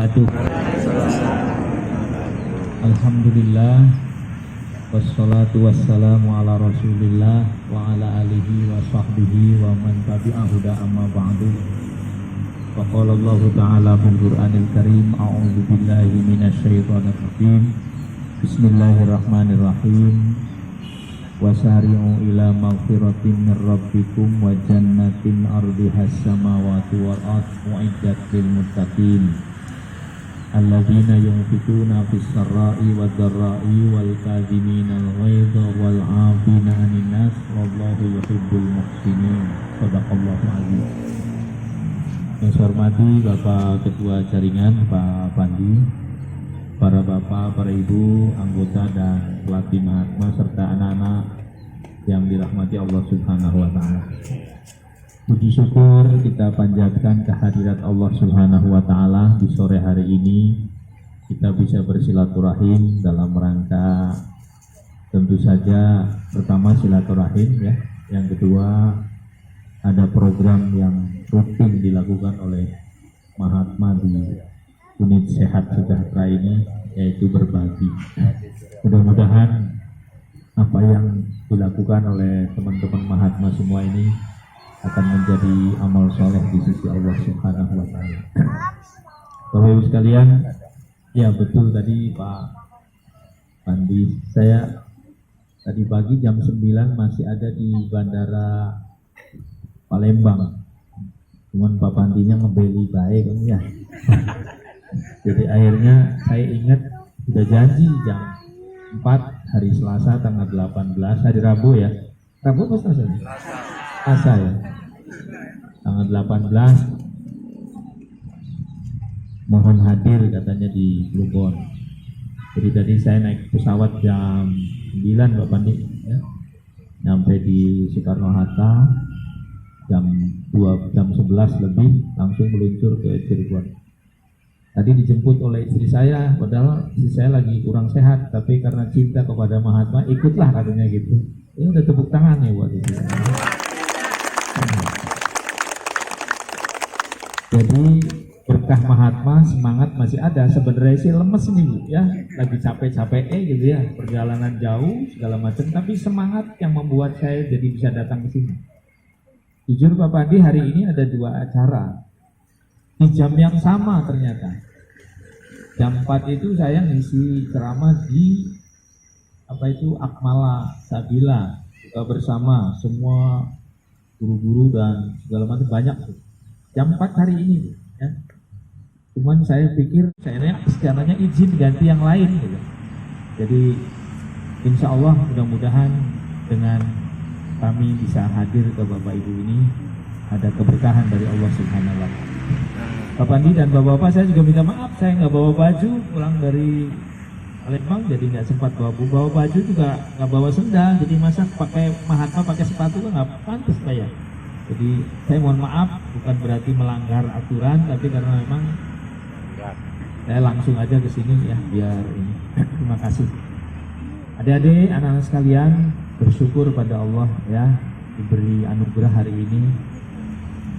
Aduh. Alhamdulillah wassalatu wassalamu ala rasulillah wa ala alihi wa sahbihi wa man tabi'ahu da amma ba'du. Wa qala Allah ta'ala fil Qur'anil Karim, a'udzu billahi minasyaitonir rajim. Bismillahirrahmanirrahim. Wasari'u ila maghfiratin min rabbikum wa jannatin ardihas samawati wal ardh u'iddat lil muttaqin alladzina yunfiquna fis sarra'i wad dharra'i wal kadhimina al ghaidha wal 'afina 'anil nas wallahu yuhibbul muhsinin. Shadaqallahu azim. Yang saya hormati Bapak Ketua Jaringan Pak Pandi, para bapak, para ibu, anggota dan pelatih Mahatma serta anak-anak yang dirahmati Allah Subhanahu wa Ta'ala. Puji syukur kita panjatkan kehadirat Allah Subhanahu wa Ta'ala di sore hari ini. Kita bisa bersilaturahim dalam rangka tentu saja pertama silaturahim ya. Yang kedua ada program yang rutin dilakukan oleh Mahatma di unit sehat sejahtera ini, yaitu berbagi. Mudah-mudahan apa yang dilakukan oleh teman-teman Mahatma semua ini akan menjadi amal soleh di sisi Allah Subhanahu wa Ta'ala. Bapak Ibu sekalian, ya betul tadi Pak Pandi, saya tadi pagi jam 9 masih ada di Bandara Palembang. Cuman Pak Pandinya ngebeli baik kan ya. Jadi akhirnya saya ingat sudah janji jam 4 hari Selasa tanggal 18, hari Rabu ya. Rabu apa Selasa? Selasa ya. Tanggal 18 mohon hadir katanya di Plumbon. Jadi tadi saya naik pesawat jam 9 Pak Pandi ya. Sampai di Soekarno Hatta jam 11 lebih langsung meluncur ke Cirebon. Tadi dijemput oleh istri saya, padahal istri saya lagi kurang sehat, tapi karena cinta kepada Mahatma ikutlah katanya gitu. Ini udah tepuk tangan nih buat istri saya. Jadi berkah Mahatma, semangat masih ada. Sebenarnya sih lemes nih Bu ya, lagi capek-capek gitu ya, perjalanan jauh segala macam, tapi semangat yang membuat saya jadi bisa datang ke sini. Jujur Pak Pandi, hari ini ada 2 acara di jam yang sama ternyata. Jam 4 itu saya ngisi ceramah di Akmala Sabila, buka bersama semua guru-guru dan segala macam banyak tuh. Jam 4 hari ini ya. Cuman saya pikir sebenarnya izin ganti yang lain gitu. Jadi insya Allah mudah-mudahan dengan kami bisa hadir ke Bapak Ibu ini ada keberkahan dari Allah Subhanahu wa Ta'ala. Pak Pandi dan Bapak-Bapak, saya juga minta maaf saya nggak bawa baju pulang dari Palembang, jadi nggak sempat bawa baju, juga nggak bawa sendal, jadi masa pakai Mahatma pakai sepatu kan nggak pantas Pak ya. Jadi saya mohon maaf, bukan berarti melanggar aturan, tapi karena memang saya langsung aja ke sini ya biar ini. Terima kasih. Adik-adik, anak-anak sekalian, bersyukur pada Allah ya diberi anugerah hari ini.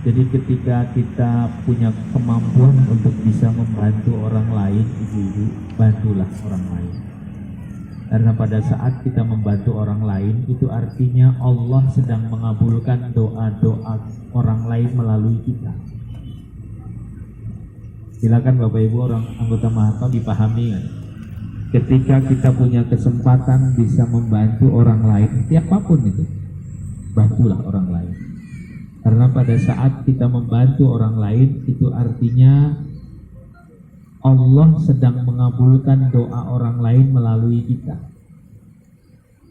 Jadi ketika kita punya kemampuan untuk bisa membantu orang lain, ibu-ibu, bantulah orang lain. Karena pada saat kita membantu orang lain, itu artinya Allah sedang mengabulkan doa-doa orang lain melalui kita. Silakan Bapak Ibu orang anggota Mahatma dipahami kan? Ketika kita punya kesempatan bisa membantu orang lain, siapapun itu, bantulah orang lain. Karena pada saat kita membantu orang lain, itu artinya Allah sedang mengabulkan doa orang lain melalui kita.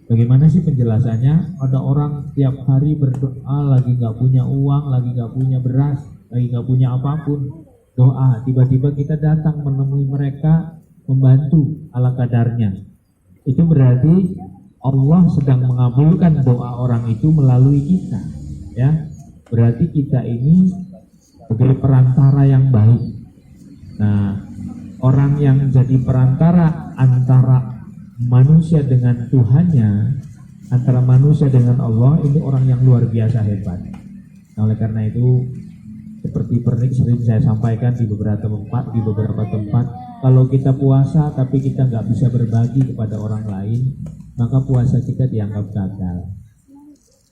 Bagaimana sih penjelasannya? Ada orang tiap hari berdoa, lagi nggak punya uang, lagi nggak punya beras, lagi nggak punya apapun, doa. Tiba-tiba kita datang menemui mereka, membantu ala kadarnya. Itu berarti Allah sedang mengabulkan doa orang itu melalui kita, ya. Berarti kita ini sebagai perantara yang baik. Nah, orang yang jadi perantara antara manusia dengan Tuhannya, antara manusia dengan Allah, ini orang yang luar biasa hebat. Nah, oleh karena itu Seperti sering saya sampaikan di beberapa tempat, kalau kita puasa tapi kita nggak bisa berbagi kepada orang lain, maka puasa kita dianggap gagal.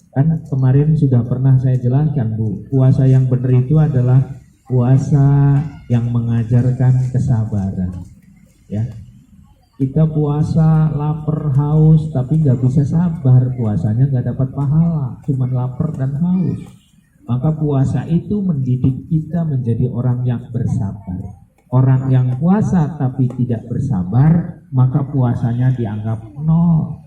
Kan kemarin sudah pernah saya jelaskan, Bu, puasa yang benar itu adalah puasa yang mengajarkan kesabaran. Ya, kita puasa lapar haus tapi nggak bisa sabar, puasanya nggak dapat pahala, cuman lapar dan haus. Maka puasa itu mendidik kita menjadi orang yang bersabar. Orang yang puasa tapi tidak bersabar, maka puasanya dianggap nol.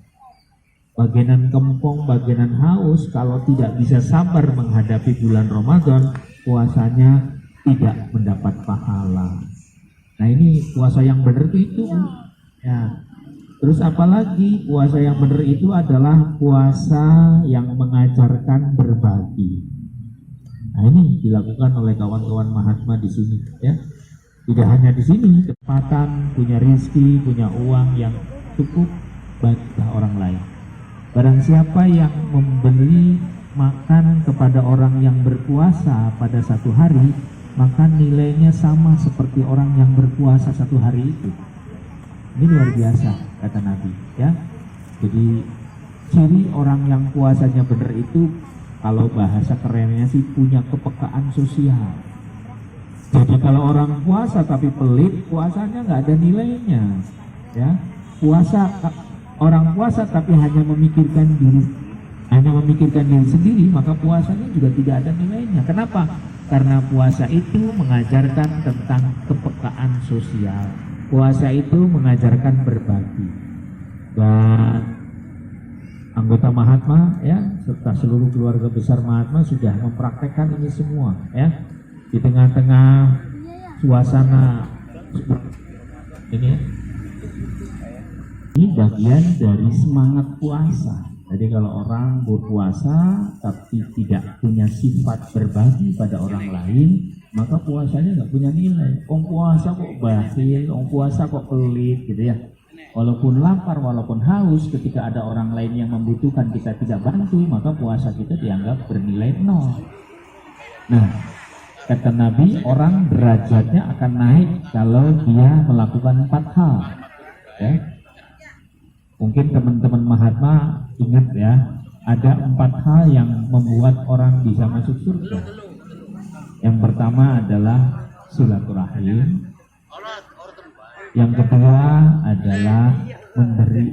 Bagian kempong, bagian haus, kalau tidak bisa sabar menghadapi bulan Ramadan, puasanya tidak mendapat pahala. Nah, ini puasa yang benar itu. Ya. Terus apalagi puasa yang benar itu adalah puasa yang mengajarkan berbagi. Nah, ini dilakukan oleh kawan-kawan Mahatma di sini, ya. Tidak hanya di sini, kesempatan, punya rezeki, punya uang yang cukup bagi orang lain. Barang siapa yang memberi makan kepada orang yang berpuasa pada satu hari, maka nilainya sama seperti orang yang berpuasa satu hari itu. Ini luar biasa, kata Nabi, ya. Jadi ciri orang yang puasanya benar itu, kalau bahasa kerennya sih, punya kepekaan sosial. Jadi kalau orang puasa tapi pelit, puasanya nggak ada nilainya, ya. Orang puasa tapi hanya memikirkan diri sendiri, maka puasanya juga tidak ada nilainya. Kenapa? Karena puasa itu mengajarkan tentang kepekaan sosial. Puasa itu mengajarkan berbagi. Dan anggota Mahatma, ya, serta seluruh keluarga besar Mahatma sudah mempraktekkan ini semua, ya. Di tengah-tengah suasana ini bagian dari semangat puasa. Jadi kalau orang berpuasa tapi tidak punya sifat berbagi pada orang lain, maka puasanya nggak punya nilai. Puasa kok bakhil, puasa kok pelit, gitu ya. Walaupun lapar, walaupun haus, ketika ada orang lain yang membutuhkan kita tidak bantu, maka puasa kita dianggap bernilai nol. Nah, kata Nabi, orang derajatnya akan naik kalau dia melakukan 4 hal, ya. Mungkin teman-teman Mahatma ingat, ya, ada 4 hal yang membuat orang bisa masuk surga. Yang pertama adalah silaturahim. Yang kedua adalah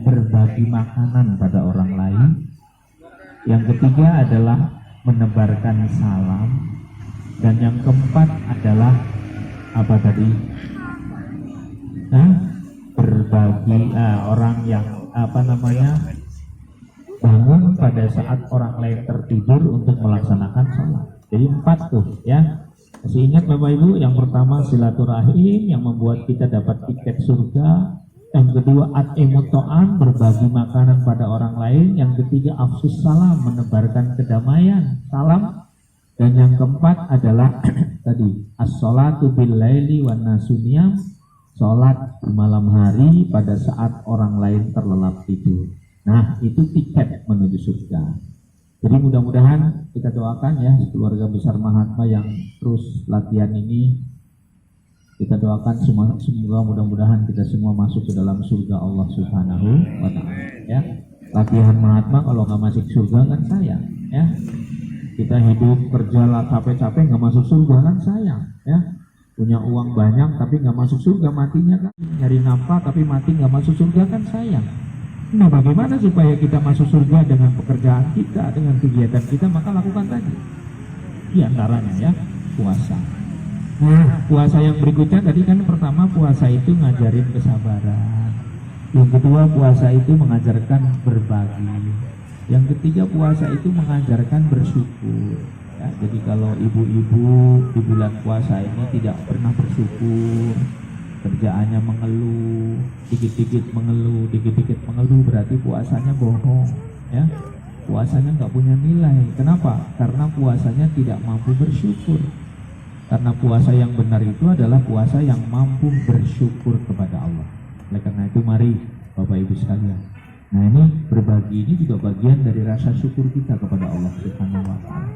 berbagi makanan pada orang lain. Yang ketiga adalah menebarkan salam. Dan yang keempat adalah apa tadi? Berbagi orang yang bangun pada saat orang lain tertidur untuk melaksanakan sholat. Jadi 4 tuh, ya. Masih ingat Bapak Ibu? Yang pertama silaturahim yang membuat kita dapat tiket surga. Yang kedua at-imuto'an, berbagi makanan pada orang lain. Yang ketiga afsus salam, menebarkan kedamaian, salam. Dan yang keempat adalah tadi as-sholatu bil-laili wan nasu niyam, sholat di malam hari pada saat orang lain terlelap tidur. Nah, itu tiket menuju surga. Jadi mudah-mudahan kita doakan, ya, keluarga besar Mahatma yang terus latihan ini, kita doakan semoga mudah-mudahan kita semua masuk ke dalam surga Allah Subhanahu wa Ta'ala, ya. Latihan Mahatma kalau nggak masuk surga kan sayang, ya. Kita hidup kerja lah capek-capek nggak masuk surga kan sayang, ya. Punya uang banyak tapi nggak masuk surga, matinya kan nyari nafkah tapi mati nggak masuk surga kan sayang. Nah, bagaimana supaya kita masuk surga dengan pekerjaan kita, dengan kegiatan kita? Maka lakukan tadi. Di antaranya, ya, puasa. Nah, puasa yang berikutnya tadi kan pertama puasa itu ngajarin kesabaran. Yang kedua puasa itu mengajarkan berbagi. Yang ketiga puasa itu mengajarkan bersyukur. Ya, jadi kalau ibu-ibu di bulan puasa ini tidak pernah bersyukur, kerjaannya mengeluh, dikit-dikit mengeluh, berarti puasanya bohong, ya. Puasanya nggak punya nilai. Kenapa? Karena puasanya tidak mampu bersyukur. Karena puasa yang benar itu adalah puasa yang mampu bersyukur kepada Allah. Oleh karena itu mari Bapak Ibu sekalian, nah ini berbagi ini juga bagian dari rasa syukur kita kepada Allah Subhanahu wa Ta'ala.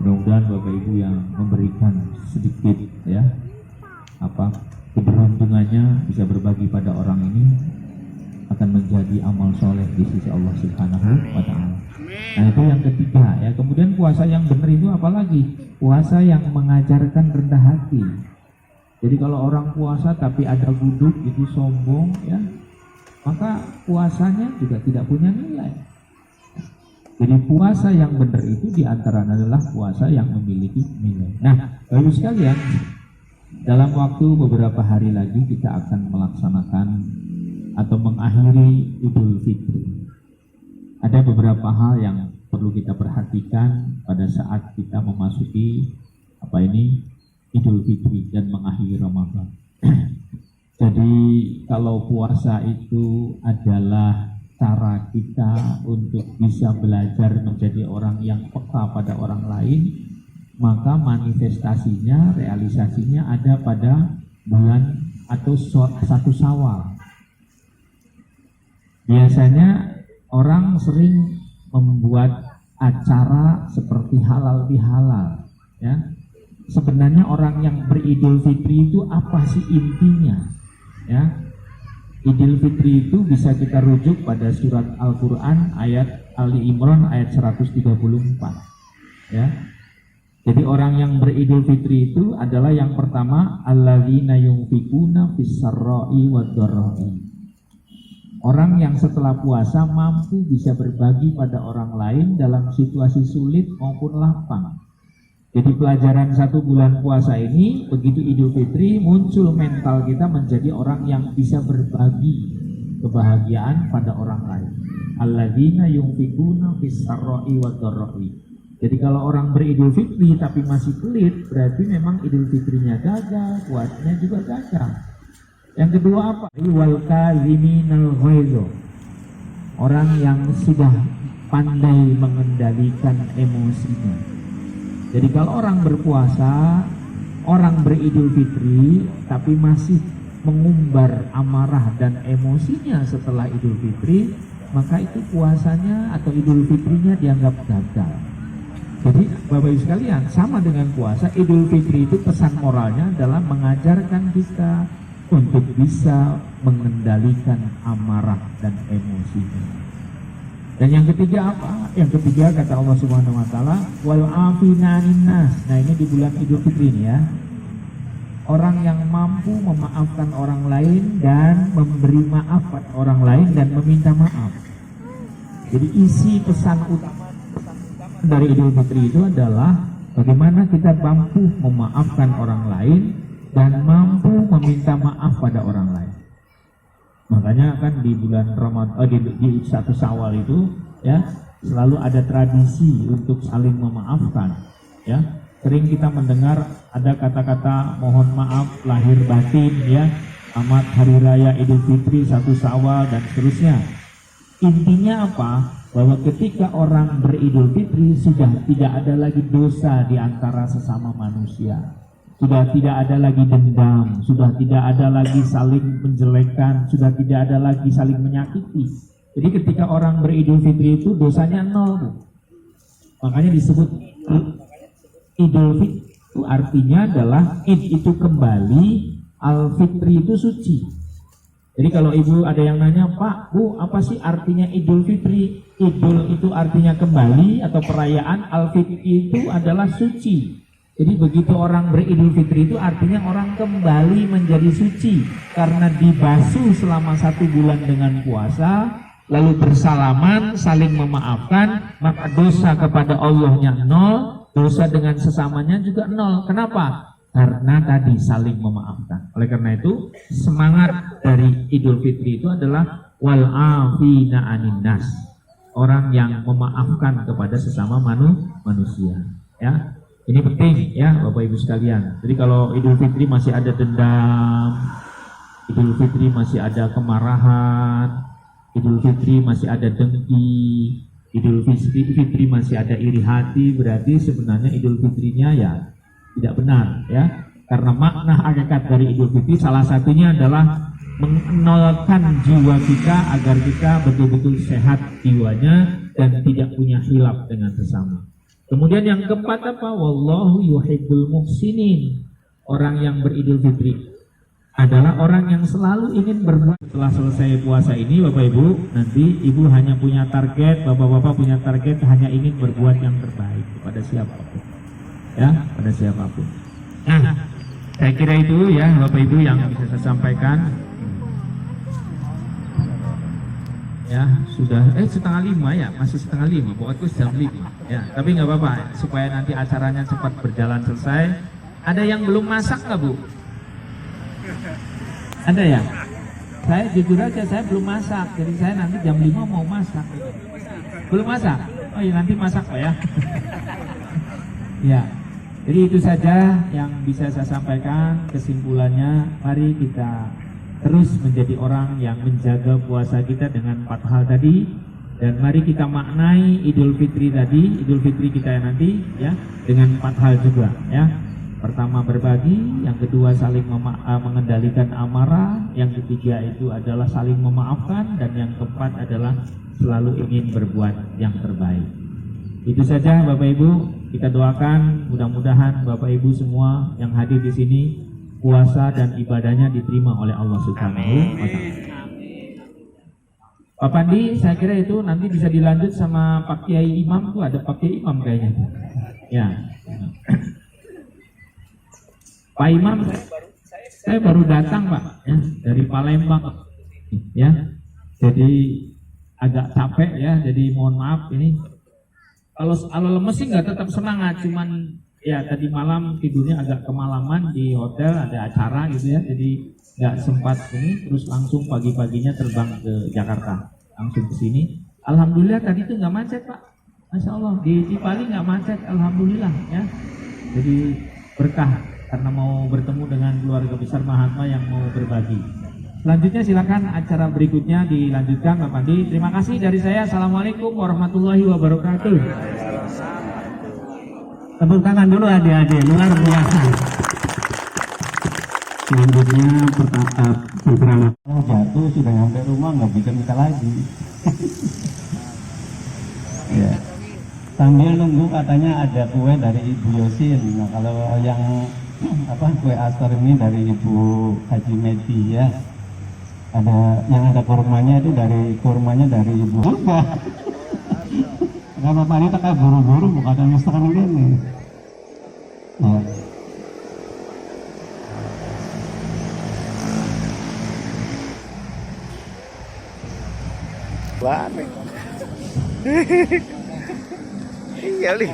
Mudah-mudahan Bapak Ibu yang memberikan sedikit ya keberuntungannya bisa berbagi pada orang ini akan menjadi amal soleh di sisi Allah Subhanahu wa Ta'ala. Nah, itu yang ketiga ya. Kemudian puasa yang benar itu apalagi? Puasa yang mengajarkan rendah hati. Jadi kalau orang puasa tapi ada guduk itu sombong ya, maka puasanya juga tidak punya nilai. Jadi puasa yang benar itu diantaranya adalah puasa yang memiliki nilai. Nah, Bapak sekalian, dalam waktu beberapa hari lagi kita akan melaksanakan atau mengakhiri Idul Fitri. Ada beberapa hal yang perlu kita perhatikan pada saat kita memasuki Idul Fitri dan mengakhiri Ramadan. Jadi kalau puasa itu adalah cara kita untuk bisa belajar menjadi orang yang peka pada orang lain, maka manifestasinya, realisasinya ada pada bulan atau 1 Syawal. Biasanya orang sering membuat acara seperti halal bihalal ya. Sebenarnya orang yang beridul fitri itu apa sih intinya ya? Idul Fitri itu bisa kita rujuk pada surat Al-Quran ayat Ali Imran ayat 134 ya. Jadi orang yang beridul fitri itu adalah yang pertama alladzina yunfikuna fis-sarra'i wad-dharra'i. Orang yang setelah puasa mampu bisa berbagi pada orang lain dalam situasi sulit maupun lapang. Jadi pelajaran 1 bulan puasa ini, begitu Idul Fitri muncul mental kita menjadi orang yang bisa berbagi kebahagiaan pada orang lain. Alladzina yunfikuna fis-sarra'i wad-dharra'i. Jadi kalau orang beridul fitri tapi masih pelit, berarti memang Idul Fitrinya gagal, puasanya juga gagal. Yang kedua apa? Wal kaziminal ghaiz. Orang yang sudah pandai mengendalikan emosinya. Jadi kalau orang berpuasa, orang beridul fitri tapi masih mengumbar amarah dan emosinya setelah Idul Fitri, maka itu puasanya atau Idul Fitrinya dianggap gagal. Jadi Bapak Ibu sekalian, sama dengan puasa, Idul Fitri itu pesan moralnya adalah mengajarkan kita untuk bisa mengendalikan amarah dan emosinya. Dan yang ketiga apa? Yang ketiga kata Allah Subhanahu wa taala, wal afina 'anil nas. Nah, ini di bulan Idul Fitri ini ya. Orang yang mampu memaafkan orang lain dan memberi maaf pada orang lain dan meminta maaf. Jadi isi pesan utama dari Idul Fitri itu adalah bagaimana kita mampu memaafkan orang lain dan mampu meminta maaf pada orang lain. Makanya kan di bulan Ramadan, di 1 Syawal itu ya selalu ada tradisi untuk saling memaafkan. Ya, sering kita mendengar ada kata-kata mohon maaf lahir batin ya, selamat hari raya Idul Fitri 1 Syawal dan seterusnya. Intinya apa? Bahwa ketika orang beridul fitri sudah tidak ada lagi dosa di antara sesama manusia. Sudah tidak ada lagi dendam, sudah tidak ada lagi saling menjelekkan, sudah tidak ada lagi saling menyakiti. Jadi ketika orang beridul fitri itu dosanya 0. Makanya disebut Idul Fitri itu artinya adalah Id itu kembali, Al-Fitri itu suci. Jadi kalau ibu ada yang nanya, Pak, Bu, apa sih artinya Idul Fitri? Idul itu artinya kembali atau perayaan, Al-Fitri itu adalah suci. Jadi begitu orang beridul fitri itu artinya orang kembali menjadi suci karena dibasuh selama 1 bulan dengan puasa, lalu bersalaman, saling memaafkan, maka dosa kepada Allahnya 0, dosa dengan sesamanya juga 0. Kenapa? Karena tadi saling memaafkan. Oleh karena itu semangat dari Idul Fitri itu adalah wal afina 'anil nas, orang yang memaafkan kepada sesama manusia. Ya. Ini penting ya Bapak Ibu sekalian. Jadi kalau Idul Fitri masih ada dendam, Idul Fitri masih ada kemarahan, Idul Fitri masih ada dengki, Idul Fitri masih ada iri hati, berarti sebenarnya Idul Fitrinya ya tidak benar ya. Karena makna hakikat dari Idul Fitri salah satunya adalah mengenalkan jiwa kita agar kita betul-betul sehat jiwanya dan tidak punya khilaf dengan sesama. Kemudian yang keempat apa? Wallahu yuhibbul muhsinin. Orang yang beridul fitri adalah orang yang selalu ingin berbuat. Setelah selesai puasa ini Bapak Ibu, nanti Ibu hanya punya target, Bapak-bapak punya target hanya ingin berbuat yang terbaik kepada siapapun. Ya, pada siapapun. Nah, saya kira itu ya Bapak Ibu yang bisa saya sampaikan. Ya, sudah 4:30 ya, masih 4:30, pokoknya jam 5 ya, tapi nggak apa-apa supaya nanti acaranya cepat berjalan selesai. Ada yang belum masak nggak Bu? Ada ya? Saya jujur aja saya belum masak, jadi saya nanti jam 5 mau masak. Belum masak? Oh iya nanti masak Pak ya. Ya, jadi itu saja yang bisa saya sampaikan. Kesimpulannya, mari kita terus menjadi orang yang menjaga puasa kita dengan 4 hal tadi, dan mari kita maknai Idul Fitri tadi, Idul Fitri kita yang nanti ya dengan 4 hal juga ya. Pertama berbagi, yang kedua saling mengendalikan amarah, yang ketiga itu adalah saling memaafkan, dan yang keempat adalah selalu ingin berbuat yang terbaik. Itu saja Bapak Ibu, kita doakan mudah-mudahan Bapak Ibu semua yang hadir di sini puasa dan ibadahnya diterima oleh Allah Subhanahu wa Ta'ala. Pak Pandi, saya kira itu nanti bisa dilanjut sama Pak Kiai Imam tuh, ada Pak Kiai Imam kayaknya. Ya. Pak Imam, saya baru datang Pak, ya, dari Palembang, ya. Jadi agak capek ya, jadi mohon maaf ini. Kalau lemes sih nggak tetap semangat, cuman ya tadi malam tidurnya agak kemalaman di hotel, ada acara gitu ya, jadi nggak sempat ini, terus langsung pagi-paginya terbang ke Jakarta, langsung ke sini. Alhamdulillah tadi itu nggak macet Pak, Masya Allah, di Cipali nggak macet, Alhamdulillah ya. Jadi berkah karena mau bertemu dengan keluarga besar Mahatma yang mau berbagi. Selanjutnya silakan acara berikutnya dilanjutkan Pak Pandi. Terima kasih dari saya. Assalamualaikum warahmatullahi wabarakatuh. Tepuk tangan dulu adik-adik, luar biasa. Selanjutnya penceramah jatuh, sudah sampai rumah nggak bisa minta lagi. Ya. Sambil nunggu katanya ada kue dari Ibu Yosin. Nah kalau yang kue astor ini dari Ibu Haji Medi ya. Ada yang ada kurmanya itu kurmanya dari Ibu Urba. Nggak apa-apa, ini tak buru-buru bukan mestakan ini. Ya. Banget. Iya li.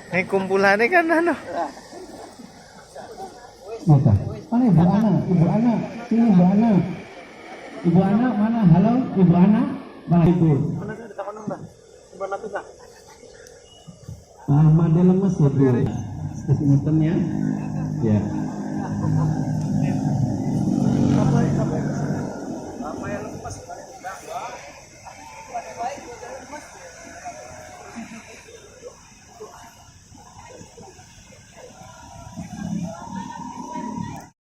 Ini kumpulannya kan ano. Masa? Mana Ibu Ana? Ibu Ana, sini Ibu Ana. Ibu Ana mana? Halo, Ibu Ana. Mana Ibu? Mana ada takon mbak? Ibu Ana tuh Made lemes ya Bu. Semutan ya. Ya.